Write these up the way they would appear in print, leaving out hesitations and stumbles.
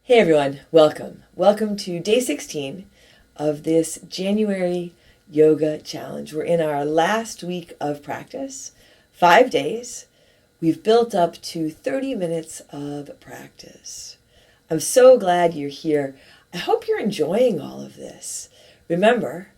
Hey everyone, welcome. Welcome to day 16 of this January yoga challenge. We're in our last week of practice, 5 days. We've built up to 30 minutes of practice. I'm so glad you're here. I hope you're enjoying all of this. Remember,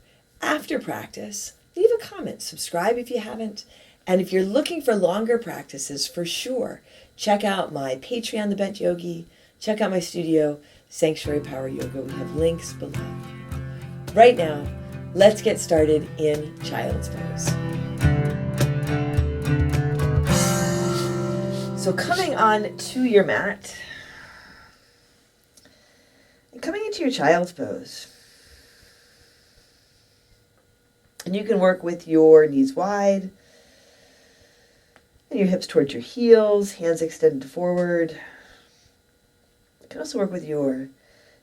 after practice, leave a comment, subscribe if you haven't, and if you're looking for longer practices, for sure, check out my Patreon, The Bent Yogi. Check out my studio, Sanctuary Power Yoga. We have links below. Right now, let's get started in Child's Pose. So coming on to your mat, and coming into your Child's Pose. And you can work with your knees wide, and your hips towards your heels, hands extended forward. You can also work with your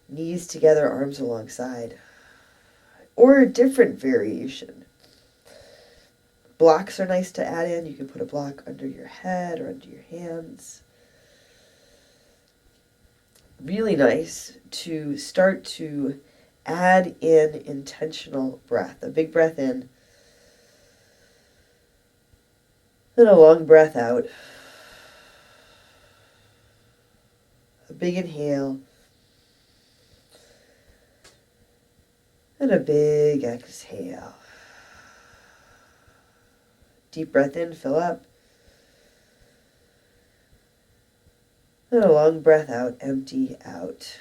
knees together, arms alongside, or a different variation. Blocks are nice to add in. You can put a block under your head or under your hands. Really nice to start to add in intentional breath. A big breath in, and a long breath out. A big inhale, and a big exhale. Deep breath in, fill up. And a long breath out, empty out.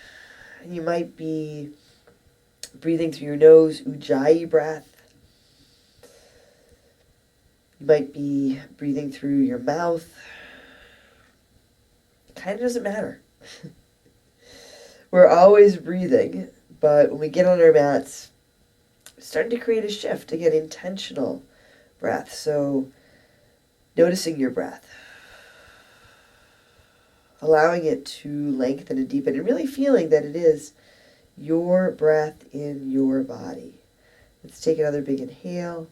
And you might be breathing through your nose, ujjayi breath. You might be breathing through your mouth. It kind of doesn't matter. We're always breathing, but when we get on our mats, we're starting to create a shift to get intentional breath. So noticing your breath, allowing it to lengthen and deepen, and really feeling that it is your breath in your body. Let's take another big inhale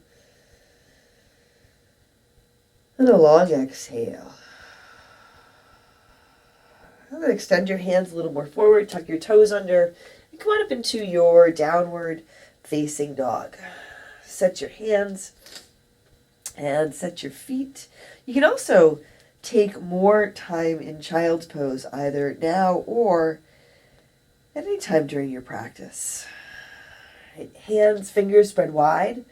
and a long exhale. And then extend your hands a little more forward, tuck your toes under, and come on up into your downward facing dog. Set your hands and set your feet. You can also take more time in Child's Pose, either now or at any time during your practice. Right. Hands, fingers spread wide.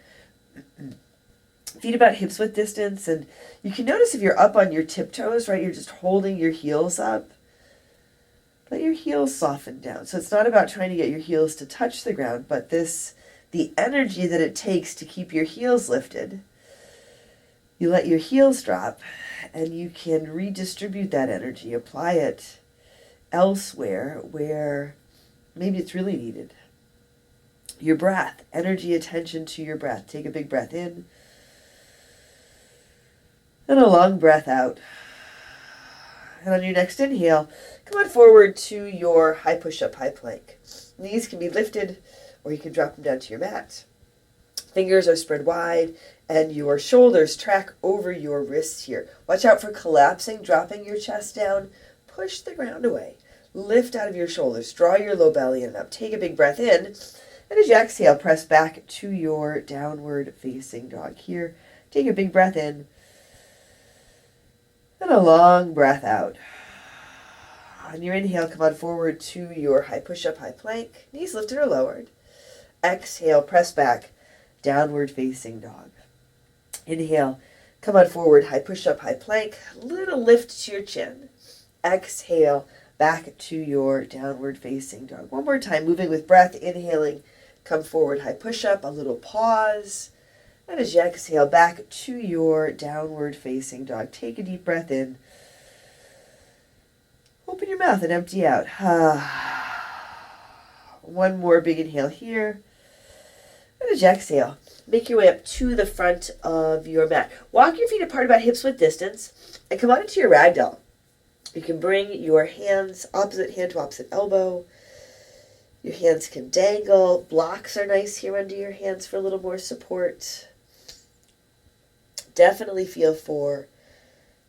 Feet about hips width distance. And you can notice if you're up on your tiptoes, right, you're just holding your heels up. Let your heels soften down. So it's not about trying to get your heels to touch the ground, but the energy that it takes to keep your heels lifted. You let your heels drop, and you can redistribute that energy, apply it elsewhere where maybe it's really needed. Your breath, energy, attention to your breath. Take a big breath in, and a long breath out. And on your next inhale, come on forward to your high push-up, high plank. Knees can be lifted, or you can drop them down to your mat. Fingers are spread wide, and your shoulders track over your wrists here. Watch out for collapsing, dropping your chest down. Push the ground away. Lift out of your shoulders. Draw your low belly in and up. Take a big breath in, and as you exhale, press back to your downward facing dog here. Take a big breath in, and a long breath out. On your inhale, come on forward to your high push-up, high plank. Knees lifted or lowered. Exhale, press back, downward facing dog. Inhale, come on forward, high push-up, high plank. Little lift to your chin. Exhale, back to your downward facing dog. One more time, moving with breath. Inhaling, come forward, high push-up, a little pause. And as you exhale, back to your downward facing dog. Take a deep breath in. Open your mouth and empty out. One more big inhale here. And as you exhale, make your way up to the front of your mat. Walk your feet apart about hips width distance and come on into your ragdoll. You can bring your hands opposite hand to opposite elbow. Your hands can dangle. Blocks are nice here under your hands for a little more support. Definitely feel for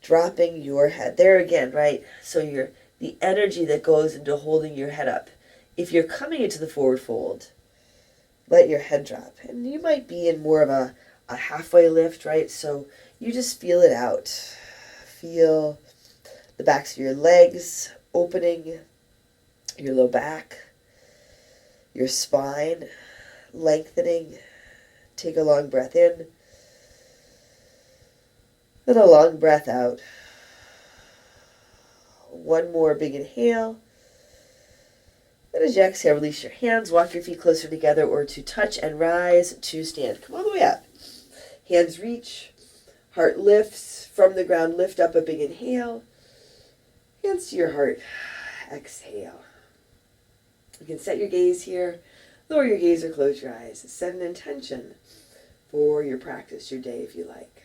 dropping your head. There again, right? So you're the energy that goes into holding your head up. If you're coming into the forward fold, let your head drop. And you might be in more of a halfway lift, right? So you just feel it out. Feel the backs of your legs opening, your low back, your spine lengthening. Take a long breath in and a long breath out. One more big inhale. And as you exhale, release your hands, walk your feet closer together or to touch and rise to stand. Come all the way up. Hands reach, heart lifts from the ground, lift up a big inhale. Hands to your heart, exhale. You can set your gaze here, lower your gaze or close your eyes. Set an intention for your practice, your day if you like.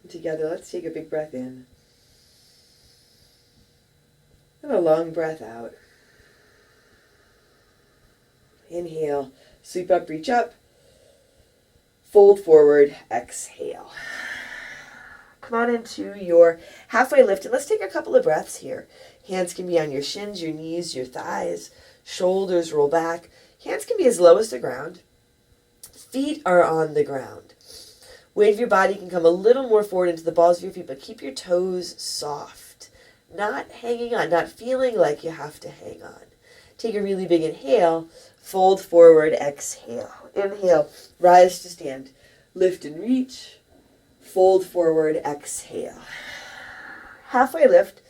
And together, let's take a big breath in. And a long breath out. Inhale, sweep up, reach up. Fold forward, exhale. Come on into your halfway lift, and let's take a couple of breaths here. Hands can be on your shins, your knees, your thighs. Shoulders roll back. Hands can be as low as the ground. Feet are on the ground. Weight of your body can come a little more forward into the balls of your feet, but keep your toes soft. Not hanging on, not feeling like you have to hang on. Take a really big inhale. Fold forward, exhale. Inhale, rise to stand. Lift and reach. Fold forward, exhale. Halfway lift.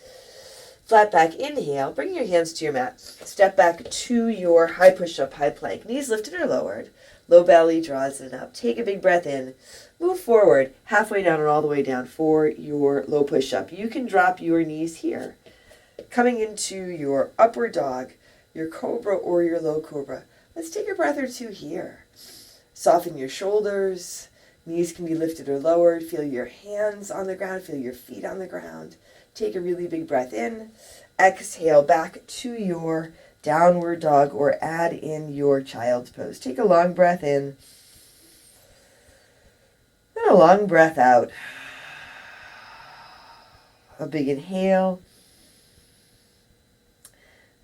Flat back, inhale. Bring your hands to your mat. Step back to your high push-up, high plank. Knees lifted or lowered. Low belly draws it up. Take a big breath in. Move forward, halfway down or all the way down for your low push-up. You can drop your knees here. Coming into your upward dog, your cobra or your low cobra. Let's take a breath or two here. Soften your shoulders. Knees can be lifted or lowered. Feel your hands on the ground. Feel your feet on the ground. Take a really big breath in. Exhale back to your downward dog or add in your child's pose. Take a long breath in. And a long breath out. A big inhale.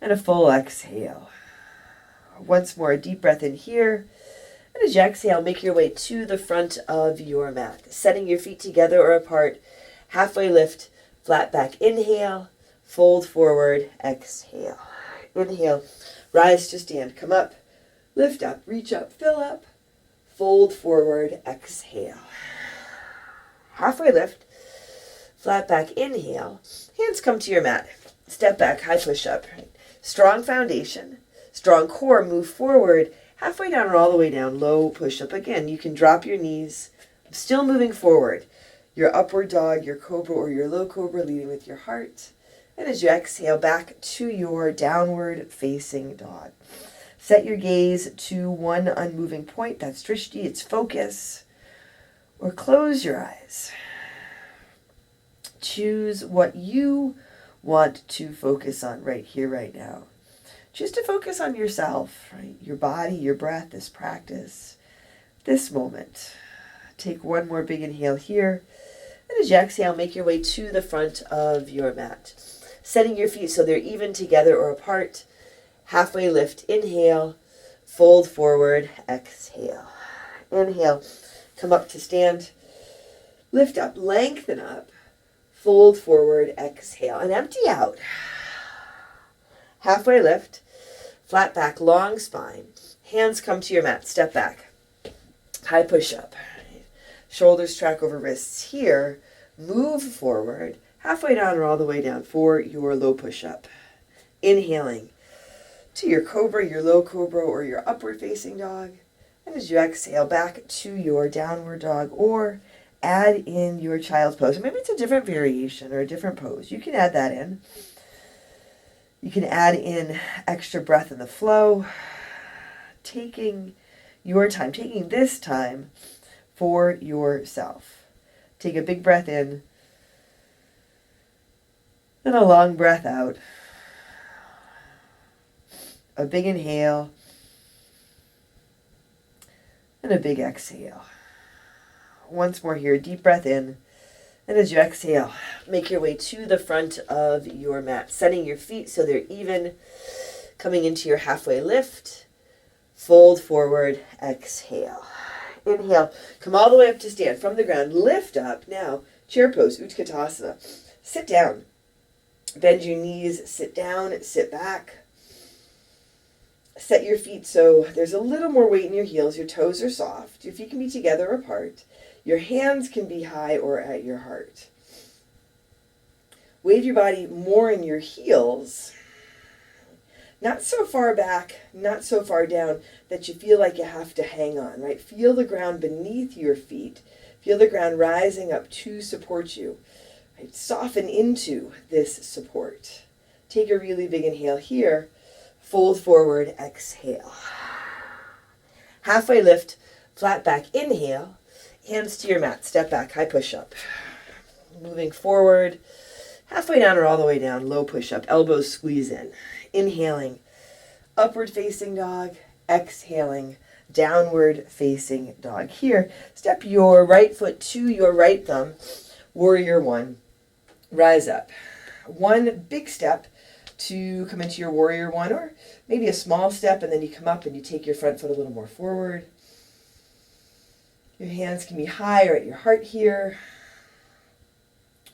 And a full exhale. Once more, a deep breath in here. And as you exhale, make your way to the front of your mat. Setting your feet together or apart. Halfway lift, flat back. Inhale, fold forward, exhale. Inhale, rise to stand. Come up, lift up, reach up, fill up. Fold forward, exhale. Halfway lift, flat back. Inhale, hands come to your mat. Step back, high push-up. Strong foundation, strong core, move forward. Halfway down or all the way down, low push-up. Again, you can drop your knees, still moving forward. Your upward dog, your cobra or your low cobra, leading with your heart. And as you exhale, back to your downward facing dog. Set your gaze to one unmoving point. That's drishti, it's focus. Or close your eyes. Choose what you want to focus on right here, right now. Choose to focus on yourself, right? Your body, your breath, this practice, this moment. Take one more big inhale here. And as you exhale, make your way to the front of your mat. Setting your feet so they're even together or apart. Halfway lift, inhale, fold forward, exhale. Inhale, come up to stand. Lift up, lengthen up, fold forward, exhale, and empty out. Halfway lift, flat back, long spine. Hands come to your mat, step back. High push-up. Shoulders track over wrists here. Move forward, halfway down or all the way down for your low push-up. Inhaling to your cobra, your low cobra, or your upward facing dog. And as you exhale, back to your downward dog or add in your child's pose. Maybe it's a different variation or a different pose. You can add that in. You can add in extra breath in the flow, taking your time, taking this time for yourself. Take a big breath in and a long breath out. A big inhale and a big exhale. Once more here, deep breath in And as you exhale, make your way to the front of your mat, setting your feet so they're even, coming into your halfway lift. Fold forward, exhale. Inhale, come all the way up to stand from the ground. Lift up now, chair pose, Utkatasana. Sit down. Bend your knees, sit down, sit back. Set your feet so there's a little more weight in your heels. Your toes are soft. Your feet can be together or apart. Your hands can be high or at your heart. Wave your body more in your heels. Not so far back, not so far down that you feel like you have to hang on, right? Feel the ground beneath your feet. Feel the ground rising up to support you. Right? Soften into this support. Take a really big inhale here. Fold forward, exhale. Halfway lift, flat back, inhale. Hands to your mat, step back, high push-up. Moving forward, halfway down or all the way down, low push-up, elbows squeeze in. Inhaling, upward facing dog. Exhaling, downward facing dog. Here, step your right foot to your right thumb, warrior one. Rise up. One big step to come into your warrior one, or maybe a small step, and then you come up and you take your front foot a little more forward. Your hands can be high or at your heart here.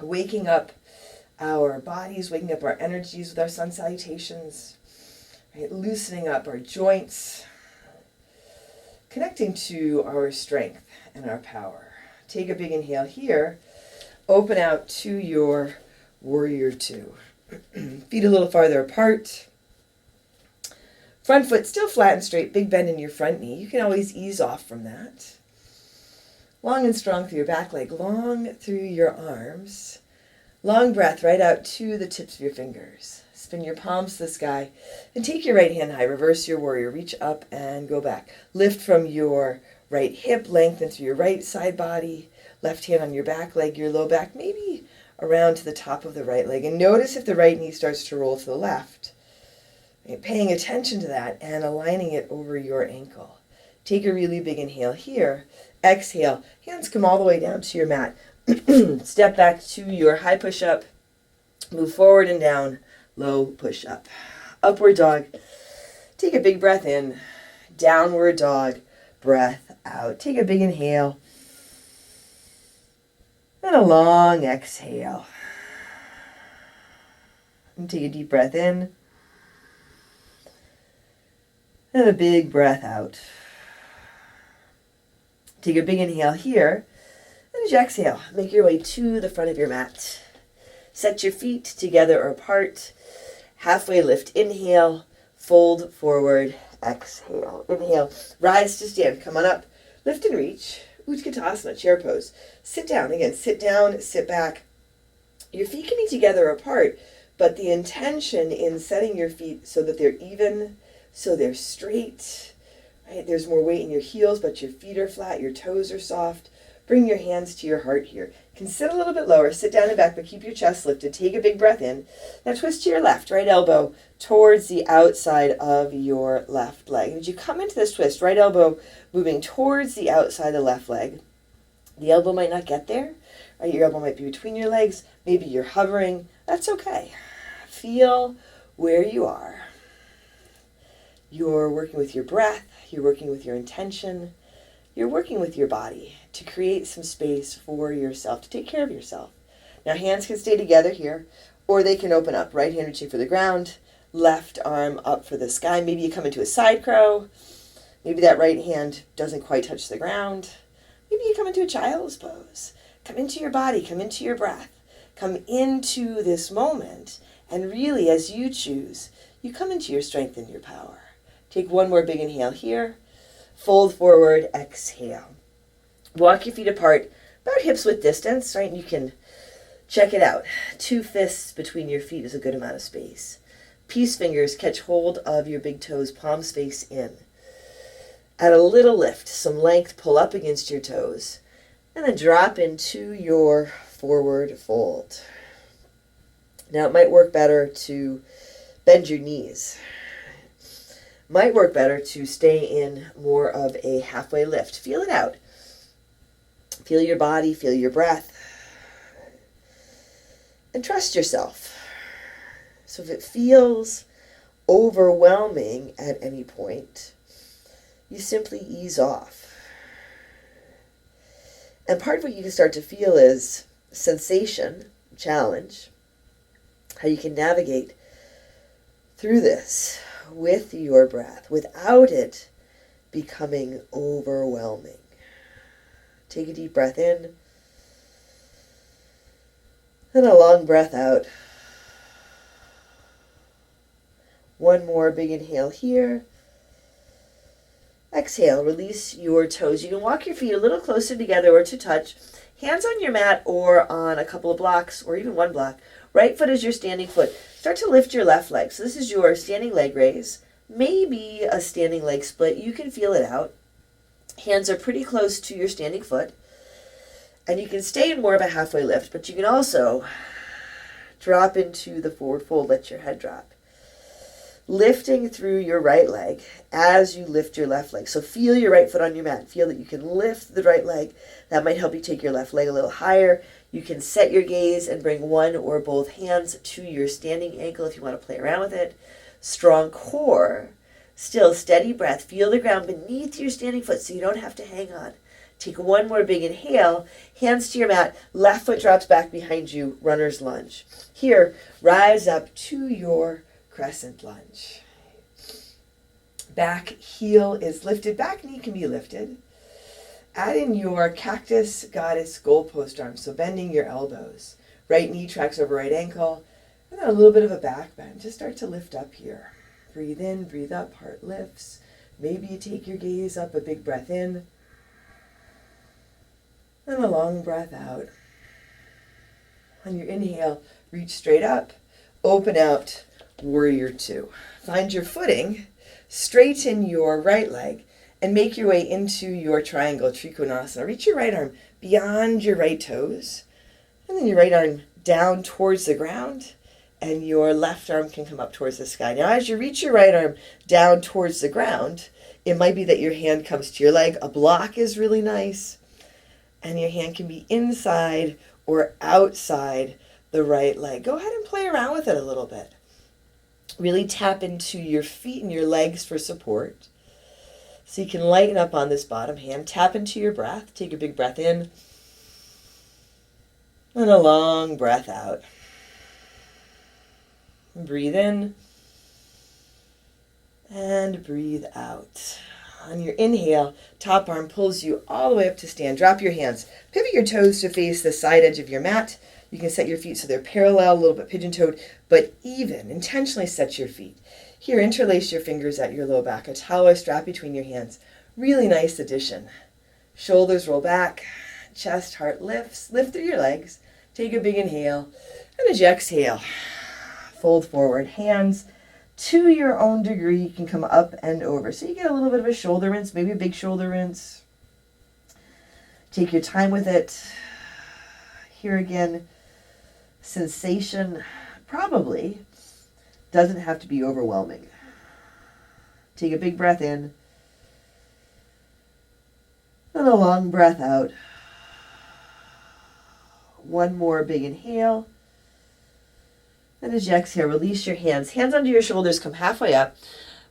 Waking up our bodies, waking up our energies with our sun salutations. Right? Loosening up our joints. Connecting to our strength and our power. Take a big inhale here. Open out to your warrior two. Feet a little farther apart. Front foot still flat and straight, big bend in your front knee. You can always ease off from that. Long and strong through your back leg, long through your arms. Long breath right out to the tips of your fingers. Spin your palms to the sky and take your right hand high. Reverse your warrior. Reach up and go back. Lift from your right hip, lengthen through your right side body. Left hand on your back leg, your low back, maybe around to the top of the right leg. And notice if the right knee starts to roll to the left. Right? Paying attention to that and aligning it over your ankle. Take a really big inhale here. Exhale. Hands come all the way down to your mat. Step back to your high push-up. Move forward and down. Low push-up. Upward dog. Take a big breath in. Downward dog. Breath out. Take a big inhale. And a long exhale. And take a deep breath in. And a big breath out. Take a big inhale here. And as you exhale, make your way to the front of your mat. Set your feet together or apart. Halfway lift. Inhale. Fold forward. Exhale. Inhale. Rise to stand. Come on up. Lift and reach. Utkatasana, chair pose. Sit down. Again, sit down, sit back. Your feet can be together or apart, but the intention in setting your feet so that they're even, so they're straight, right? There's more weight in your heels, but your feet are flat, your toes are soft. Bring your hands to your heart here. You can sit a little bit lower, sit down and back, but keep your chest lifted. Take a big breath in. Now twist to your left, right elbow towards the outside of your left leg. And as you come into this twist, right elbow moving towards the outside of the left leg. The elbow might not get there. Right? Your elbow might be between your legs. Maybe you're hovering. That's okay. Feel where you are. You're working with your breath. You're working with your intention. You're working with your body to create some space for yourself, to take care of yourself. Now hands can stay together here, or they can open up. Right hand reaching for the ground, left arm up for the sky. Maybe you come into a side crow. Maybe that right hand doesn't quite touch the ground. Maybe you come into a child's pose. Come into your body, come into your breath. Come into this moment, and really as you choose, you come into your strength and your power. Take one more big inhale here. Fold forward, exhale. Walk your feet apart, about hips width distance, right? And you can check it out. 2 fists between your feet is a good amount of space. Peace fingers catch hold of your big toes, palms face in. Add a little lift, some length, pull up against your toes, and then drop into your forward fold. Now it might work better to bend your knees. Might work better to stay in more of a halfway lift. Feel it out. Feel your body, feel your breath. And trust yourself. So if it feels overwhelming at any point, you simply ease off. And part of what you can start to feel is sensation, challenge, how you can navigate through this with your breath without it becoming overwhelming. Take a deep breath in and a long breath out. One more big inhale here. Exhale, release your toes. You can walk your feet a little closer together or to touch. Hands on your mat or on a couple of blocks or even one block. Right foot is your standing foot. Start to lift your left leg. So this is your standing leg raise. Maybe a standing leg split. You can feel it out. Hands are pretty close to your standing foot. And you can stay in more of a halfway lift, but you can also drop into the forward fold. Let your head drop. Lifting through your right leg as you lift your left leg. So feel your right foot on your mat. Feel that you can lift the right leg. That might help you take your left leg a little higher. You can set your gaze and bring one or both hands to your standing ankle if you want to play around with it. Strong core. Still steady breath. Feel the ground beneath your standing foot so you don't have to hang on. Take one more big inhale. Hands to your mat. Left foot drops back behind you. Runner's lunge. Here, rise up to your crescent lunge. Back heel is lifted. Back knee can be lifted. Add in your cactus goddess goalpost arm. So bending your elbows. Right knee tracks over right ankle. And then a little bit of a back bend. Just start to lift up here. Breathe in, breathe up, heart lifts. Maybe you take your gaze up, a big breath in. And a long breath out. On your inhale, reach straight up. Open out. Warrior two. Find your footing, straighten your right leg, and make your way into your triangle, Trikonasana. Reach your right arm beyond your right toes, and then your right arm down towards the ground, and your left arm can come up towards the sky. Now, as you reach your right arm down towards the ground, it might be that your hand comes to your leg. A block is really nice, and your hand can be inside or outside the right leg. Go ahead and play around with it a little bit. Really tap into your feet and your legs for support. So you can lighten up on this bottom hand. Tap into your breath. Take a big breath in. And a long breath out. Breathe in. And breathe out. On your inhale, top arm pulls you all the way up to stand. Drop your hands. Pivot your toes to face the side edge of your mat. You can set your feet so they're parallel, a little bit pigeon-toed, but even. Intentionally set your feet. Here, interlace your fingers at your low back. A towel or strap between your hands. Really nice addition. Shoulders roll back. Chest, heart lifts. Lift through your legs. Take a big inhale. And as you exhale, fold forward. Hands to your own degree. You can come up and over. So you get a little bit of a shoulder rinse, maybe a big shoulder rinse. Take your time with it. Here again, sensation probably doesn't have to be overwhelming. Take a big breath in and a long breath out. One more big inhale. And as you exhale, release your hands. Hands under your shoulders, come halfway up.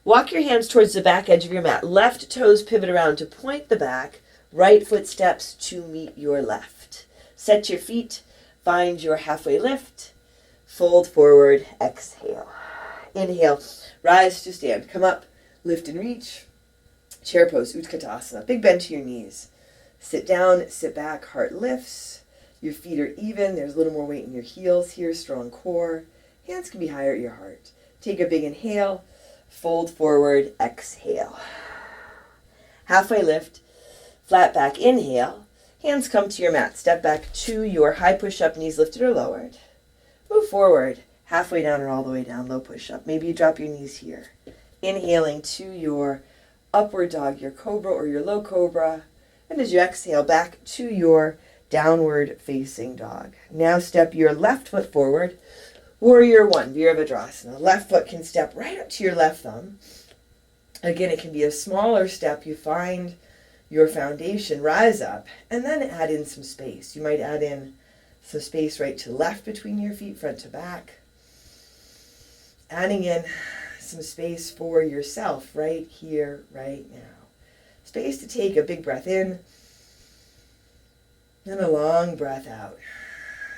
Walk your hands towards the back edge of your mat. Left toes pivot around to point the back. Right foot steps to meet your left. Set your feet. Find your halfway lift. Fold forward. Exhale. Inhale. Rise to stand. Come up. Lift and reach. Chair pose. Utkatasana. Big bend to your knees. Sit down. Sit back. Heart lifts. Your feet are even. There's a little more weight in your heels here. Strong core. Hands can be higher at your heart. Take a big inhale. Fold forward. Exhale. Halfway lift. Flat back. Inhale. Hands come to your mat. Step back to your high push-up, knees lifted or lowered. Move forward, halfway down or all the way down, low push-up. Maybe you drop your knees here. Inhaling to your upward dog, your cobra or your low cobra. And as you exhale, back to your downward facing dog. Now step your left foot forward. Warrior one, Virabhadrasana. Left foot can step right up to your left thumb. Again, it can be a smaller step. You find your foundation, rise up, and then add in some space. You might add in Some space right to left between your feet, front to back. Adding in some space for yourself right here, right now. Space to take a big breath in and a long breath out.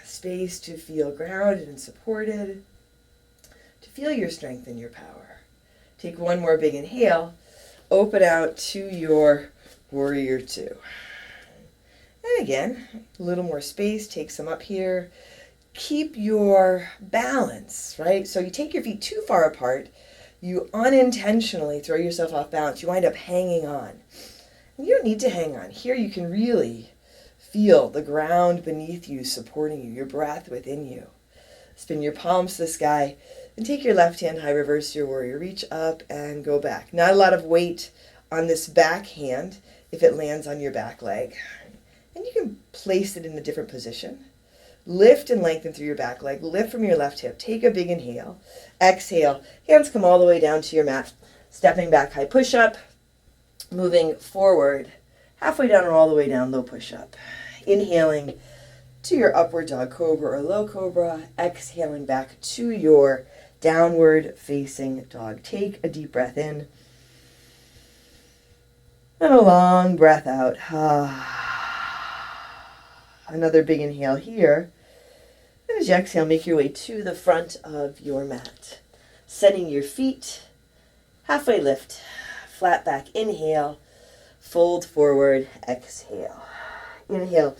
Space to feel grounded and supported, to feel your strength and your power. Take one more big inhale. Open out to your warrior two. And again, a little more space. Take some up here. Keep your balance, right? So you take your feet too far apart. You unintentionally throw yourself off balance. You wind up hanging on. And you don't need to hang on. Here you can really feel the ground beneath you supporting you, your breath within you. Spin your palms to the sky and take your left hand high, reverse your warrior. Reach up and go back. Not a lot of weight on this back hand if it lands on your back leg. And you can place it in a different position. Lift and lengthen through your back leg. Lift from your left hip. Take a big inhale. Exhale. Hands come all the way down to your mat. Stepping back, high push-up. Moving forward. Halfway down or all the way down, low push-up. Inhaling to your upward dog cobra or low cobra. Exhaling back to your downward facing dog. Take a deep breath in. And a long breath out. Another big inhale here. And as you exhale, make your way to the front of your mat. Setting your feet. Halfway lift. Flat back. Inhale. Fold forward. Exhale. Inhale.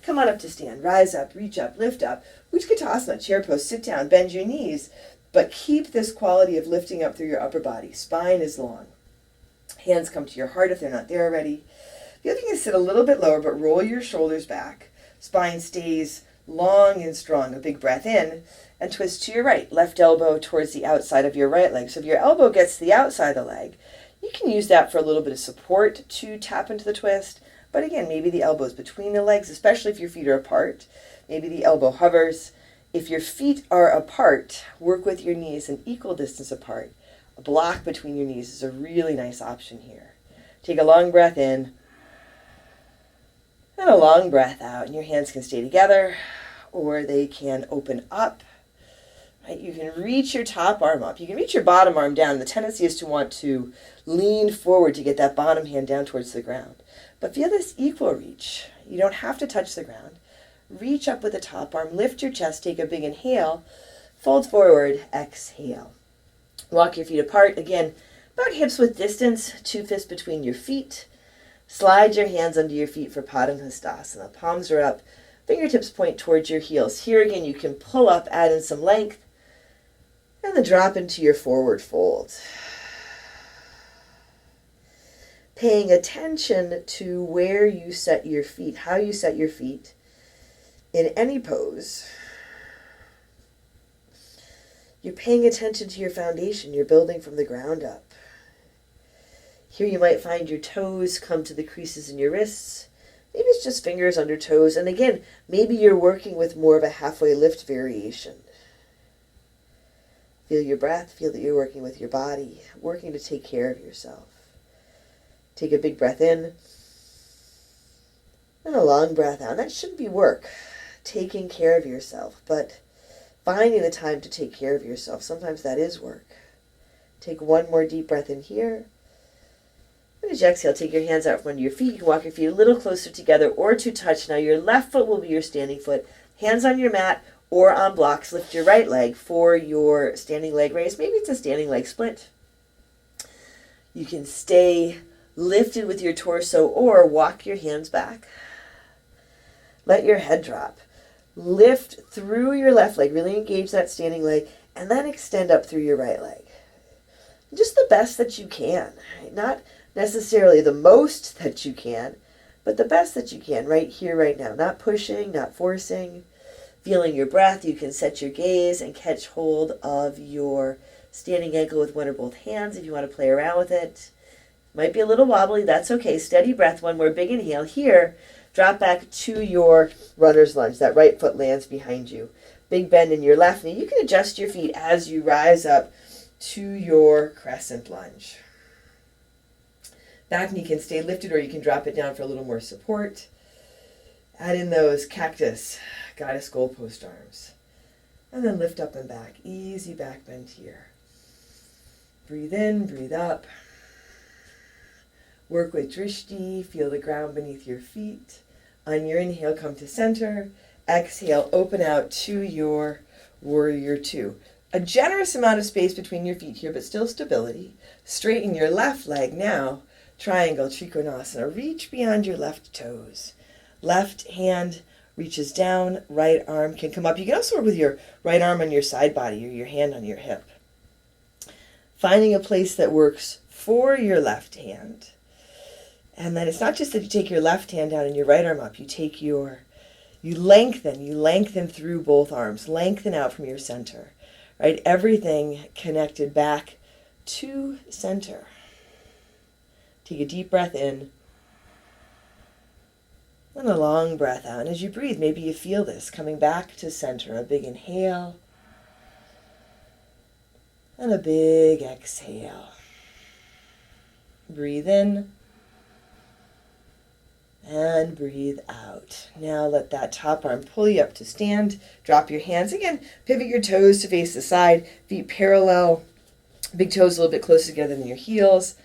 Come on up to stand. Rise up. Reach up. Lift up. Utkatasana. Chair pose. Sit down. Bend your knees. But keep this quality of lifting up through your upper body. Spine is long. Hands come to your heart if they're not there already. The other thing is sit a little bit lower, but roll your shoulders back. Spine stays long and strong. A big breath in and twist to your right. Left elbow towards the outside of your right leg. So if your elbow gets to the outside of the leg, you can use that for a little bit of support to tap into the twist. But again, maybe the elbow's between the legs, especially if your feet are apart. Maybe the elbow hovers. If your feet are apart, work with your knees an equal distance apart. A block between your knees is a really nice option here. Take a long breath in. And a long breath out, and your hands can stay together, or they can open up. Right? You can reach your top arm up. You can reach your bottom arm down. The tendency is to want to lean forward to get that bottom hand down towards the ground. But feel this equal reach. You don't have to touch the ground. Reach up with the top arm. Lift your chest. Take a big inhale. Fold forward. Exhale. Walk your feet apart. Again, about hips width distance. 2 fists between your feet. Slide your hands under your feet for Padangusthasana. Palms are up. Fingertips point towards your heels. Here again, you can pull up, add in some length, and then drop into your forward fold. Paying attention to where you set your feet, how you set your feet in any pose. You're paying attention to your foundation. You're building from the ground up. Here you might find your toes come to the creases in your wrists. Maybe it's just fingers under toes. And again, maybe you're working with more of a halfway lift variation. Feel your breath. Feel that you're working with your body, working to take care of yourself. Take a big breath in and a long breath out. That shouldn't be work, taking care of yourself, but finding the time to take care of yourself. Sometimes that is work. Take one more deep breath in here. And as you exhale, take your hands out from under your feet. You can walk your feet a little closer together or to touch. Now your left foot will be your standing foot. Hands on your mat or on blocks. Lift your right leg for your standing leg raise. Maybe it's a standing leg split. You can stay lifted with your torso or walk your hands back. Let your head drop. Lift through your left leg. Really engage that standing leg and then extend up through your right leg. Just the best that you can. Right? Not necessarily the most that you can, but the best that you can right here, right now. Not pushing, not forcing. Feeling your breath, you can set your gaze and catch hold of your standing ankle with one or both hands if you want to play around with it. Might be a little wobbly, that's okay. Steady breath, one more big inhale. Here, drop back to your runner's lunge. That right foot lands behind you. Big bend in your left knee. You can adjust your feet as you rise up to your crescent lunge. Back knee can stay lifted or you can drop it down for a little more support. Add in those cactus Goddess goalpost arms. And then lift up and back. Easy back bend here. Breathe in, breathe up. Work with drishti. Feel the ground beneath your feet. On your inhale, come to center. Exhale, open out to your warrior two. A generous amount of space between your feet here, but still stability. Straighten your left leg now. Triangle, Trikonasana. Reach beyond your left toes. Left hand reaches down, right arm can come up. You can also work with your right arm on your side body or your hand on your hip. Finding a place that works for your left hand. And then it's not just that you take your left hand down and your right arm up. You lengthen through both arms. Lengthen out from your center. Right? Everything connected back to center. Take a deep breath in. And a long breath out. And as you breathe, maybe you feel this coming back to center. A big inhale. And a big exhale. Breathe in. And breathe out. Now let that top arm pull you up to stand. Drop your hands. Again, pivot your toes to face the side. Feet parallel. Big toes a little bit closer together than your heels.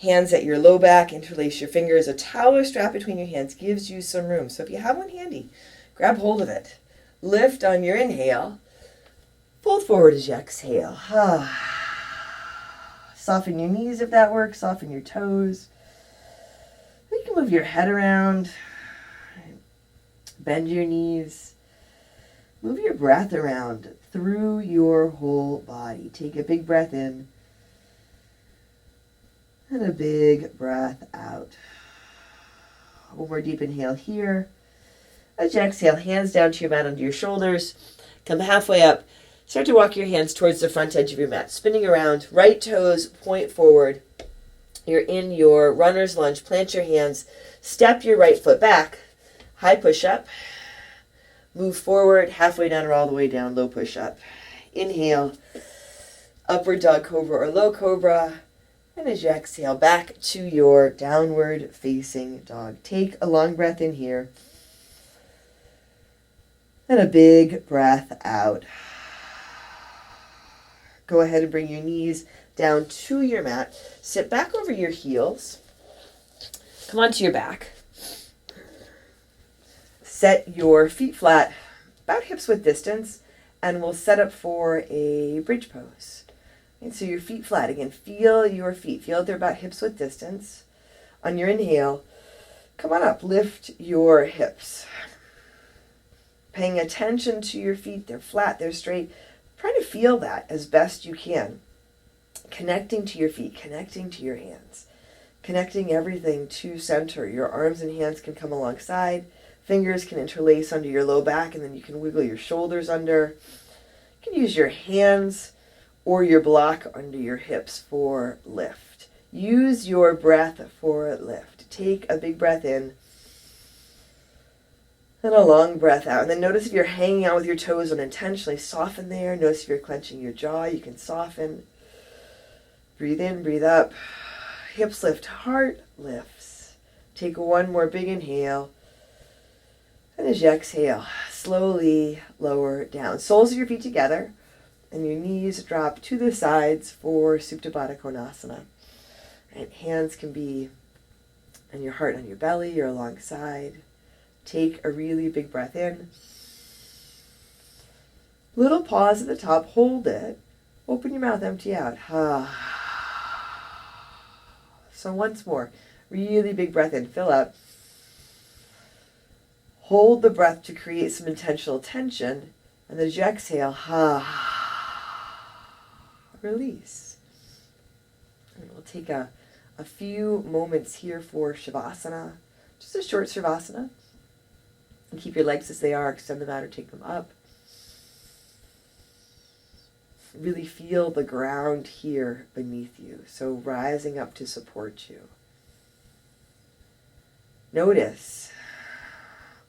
Hands at your low back. Interlace your fingers. A towel or strap between your hands gives you some room. So if you have one handy, grab hold of it. Lift on your inhale. Fold forward as you exhale. Soften your knees if that works. Soften your toes. You can move your head around. Bend your knees. Move your breath around through your whole body. Take a big breath in. And a big breath out. One more deep inhale here. As you exhale, hands down to your mat under your shoulders. Come halfway up. Start to walk your hands towards the front edge of your mat. Spinning around. Right toes point forward. You're in your runner's lunge. Plant your hands. Step your right foot back. High push-up. Move forward. Halfway down or all the way down. Low push-up. Inhale. Upward dog cobra or low cobra. And as you exhale, back to your downward facing dog. Take a long breath in here. And a big breath out. Go ahead and bring your knees down to your mat. Sit back over your heels. Come onto your back. Set your feet flat, about hips width distance, and we'll set up for a bridge pose. And so your feet flat. Again, feel your feet. Feel they're about hips width distance. On your inhale, come on up. Lift your hips. Paying attention to your feet. They're flat. They're straight. Try to feel that as best you can. Connecting to your feet. Connecting to your hands. Connecting everything to center. Your arms and hands can come alongside. Fingers can interlace under your low back, and then you can wiggle your shoulders under. You can use your hands or your block under your hips for lift. Use your breath for lift. Take a big breath in and a long breath out. And then notice if you're hanging out with your toes unintentionally, soften there. Notice if you're clenching your jaw, you can soften. Breathe in, breathe up. Hips lift, heart lifts. Take one more big inhale. And as you exhale, slowly lower down. Soles of your feet together. And your knees drop to the sides for Supta Baddha Konasana. And hands can be on your heart on your belly or alongside. Take a really big breath in. Little pause at the top. Hold it. Open your mouth, empty out. So once more. Really big breath in. Fill up. Hold the breath to create some intentional tension. And as you exhale, release. And we'll take a few moments here for Shavasana. Just a short Shavasana. And keep your legs as they are. Extend them out or take them up. Really feel the ground here beneath you. So rising up to support you. Notice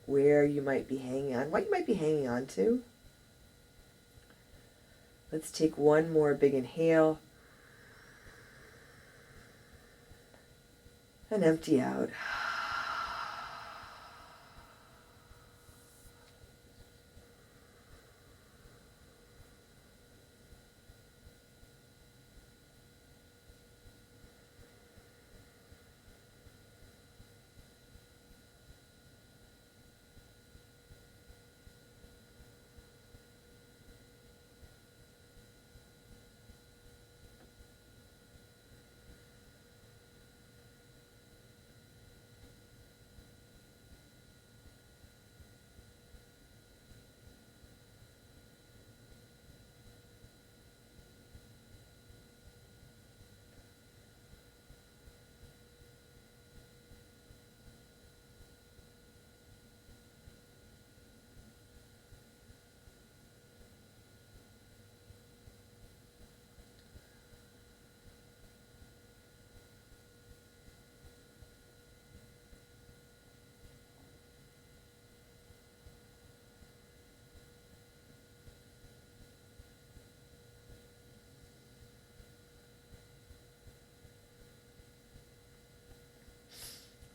where you might be hanging on, what you might be hanging on to. Let's take one more big inhale. And empty out.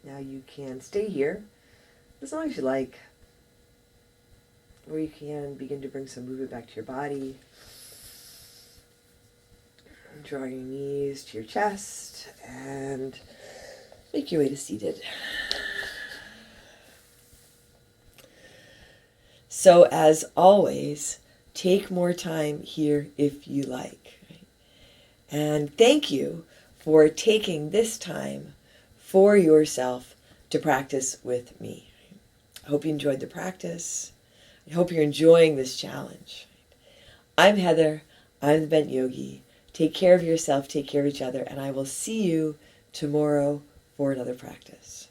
Now you can stay here as long as you like, or you can begin to bring some movement back to your body. Draw your knees to your chest and make your way to seated. So as always, take more time here if you like. And thank you for taking this time for yourself to practice with me. I hope you enjoyed the practice. I hope you're enjoying this challenge. I'm Heather. I'm the Bent Yogi. Take care of yourself, take care of each other, and I will see you tomorrow for another practice.